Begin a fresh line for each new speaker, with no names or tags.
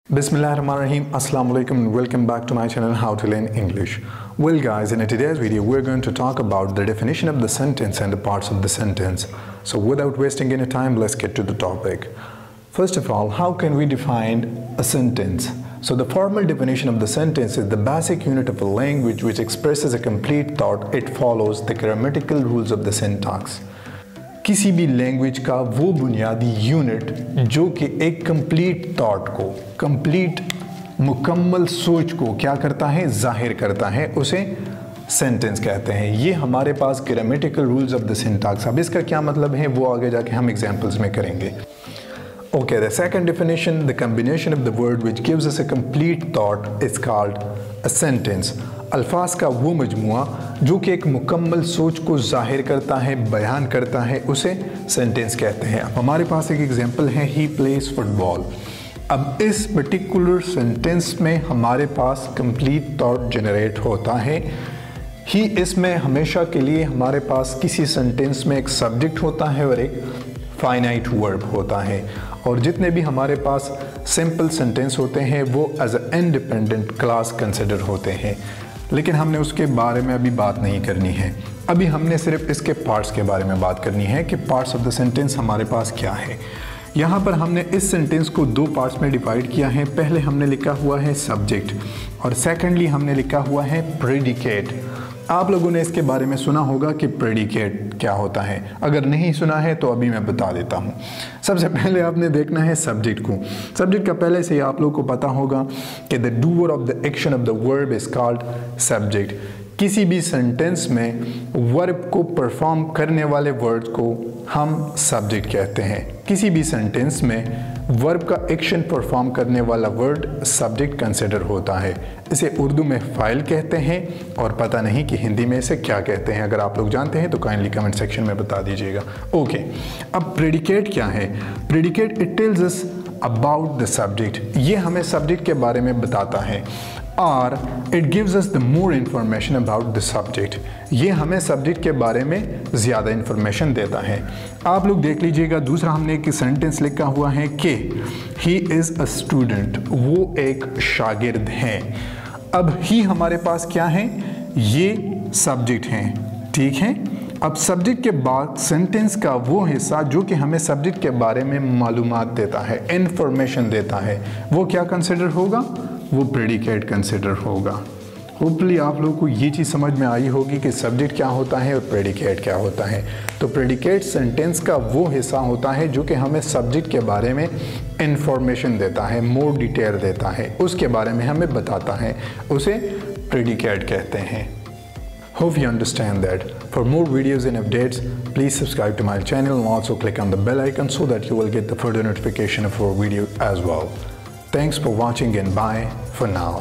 Bismillahirrahmanirrahim. Assalamu alaikum and welcome back to my channel How to Learn English. Well guys, in today's video we're going to talk about the definition of the sentence and the parts of the sentence. So without wasting any time, let's get to the topic. First of all, how can we define a sentence? So the formal definition of the sentence is the basic unit of a language which expresses a complete thought. It follows the grammatical rules of the syntax. किसी भी language का वो बुनियादी unit जो कि एक complete thought को, complete मुकम्मल सोच को क्या करता है, जाहिर करता है, उसे सेंटेंस कहते हैं। ये हमारे पास grammatical rules of the syntax. अब इसका क्या मतलब है वो आगे जाके हम एग्जांपल्स में करेंगे। Okay, the second definition, the combination of the word which gives us a complete thought is called a sentence. अल्फाज का वो मजमुआ जो कि एक मुकम्मल सोच को जाहिर करता है, बयान करता है, उसे सेंटेंस कहते हैं। अब हमारे पास एक एग्जांपल है, ही प्लेज फुटबॉल। अब इस पर्टिकुलर सेंटेंस में हमारे पास कंप्लीट थॉट जनरेट होता है। ही इसमें हमेशा के लिए हमारे पास किसी सेंटेंस में एक सब्जेक्ट होता है और एक फाइनाइट वर्ब होता है, और जितने भी हमारे पास सिंपल सेंटेंस होते हैं वो as a independent clause consider होते हैं। लेकिन हमने उसके बारे में अभी बात नहीं करनी है। अभी हमने सिर्फ इसके पार्ट्स के बारे में बात करनी है कि पार्ट्स ऑफ द सेंटेंस हमारे पास क्या है। यहाँ पर हमने इस सेंटेंस को दो पार्ट्स में डिवाइड किया है। पहले हमने लिखा हुआ है सब्जेक्ट और सेकेंडली हमने लिखा हुआ है प्रेडिकेट। आप लोगों ने इसके बारे में सुना होगा कि प्रेडिकेट क्या होता है। अगर नहीं सुना है तो अभी मैं बता देता हूँ। सबसे पहले आपने देखना है सब्जेक्ट को। सब्जेक्ट का पहले से ही आप लोगों को पता होगा कि the doer of the action of the verb is called subject. किसी भी सेंटेंस में वर्ब को परफॉर्म करने वाले वर्ड को हम सब्जेक्ट कहते हैं। किसी भी सेंटेंस में वर्ब का एक्शन परफॉर्म करने वाला वर्ड सब्जेक्ट कंसिडर होता है। इसे उर्दू में फ़ाइल कहते हैं और पता नहीं कि हिंदी में इसे क्या कहते हैं। अगर आप लोग जानते हैं तो काइंडली कमेंट सेक्शन में बता दीजिएगा। ओके, अब प्रेडिकेट क्या है? Predicate it tells us about the subject. ये हमें सब्जेक्ट के बारे में बताता है। और it gives us the more information about the subject. ये हमें सब्जेक्ट के बारे में ज़्यादा इन्फॉर्मेशन देता है। आप लोग देख लीजिएगा, दूसरा हमने एक सेंटेंस लिखा हुआ है कि ही इज़ अ स्टूडेंट, वो एक शागिर्द हैं। अब ही हमारे पास क्या है? ये सब्जेक्ट हैं, ठीक है। अब सब्जेक्ट के बाद सेंटेंस का वो हिस्सा जो कि हमें सब्जेक्ट के बारे में मालूमात देता है, इन्फॉर्मेशन देता है, वो क्या कंसिडर होगा? वो प्रेडिकेट कंसिडर होगा। होपफुली आप लोगों को ये चीज़ समझ में आई होगी कि सब्जेक्ट क्या होता है और प्रेडिकेट क्या होता है। तो प्रेडिकेट सेंटेंस का वो हिस्सा होता है जो कि हमें सब्जेक्ट के बारे में इंफॉर्मेशन देता है, मोर डिटेल देता है, उसके बारे में हमें बताता है, उसे प्रेडिकेट कहते हैं। Hope you understand that. For more videos and updates, please subscribe to my channel and also click on the bell icon so that you will get the further notification of our video as well. Thanks for watching and bye for now.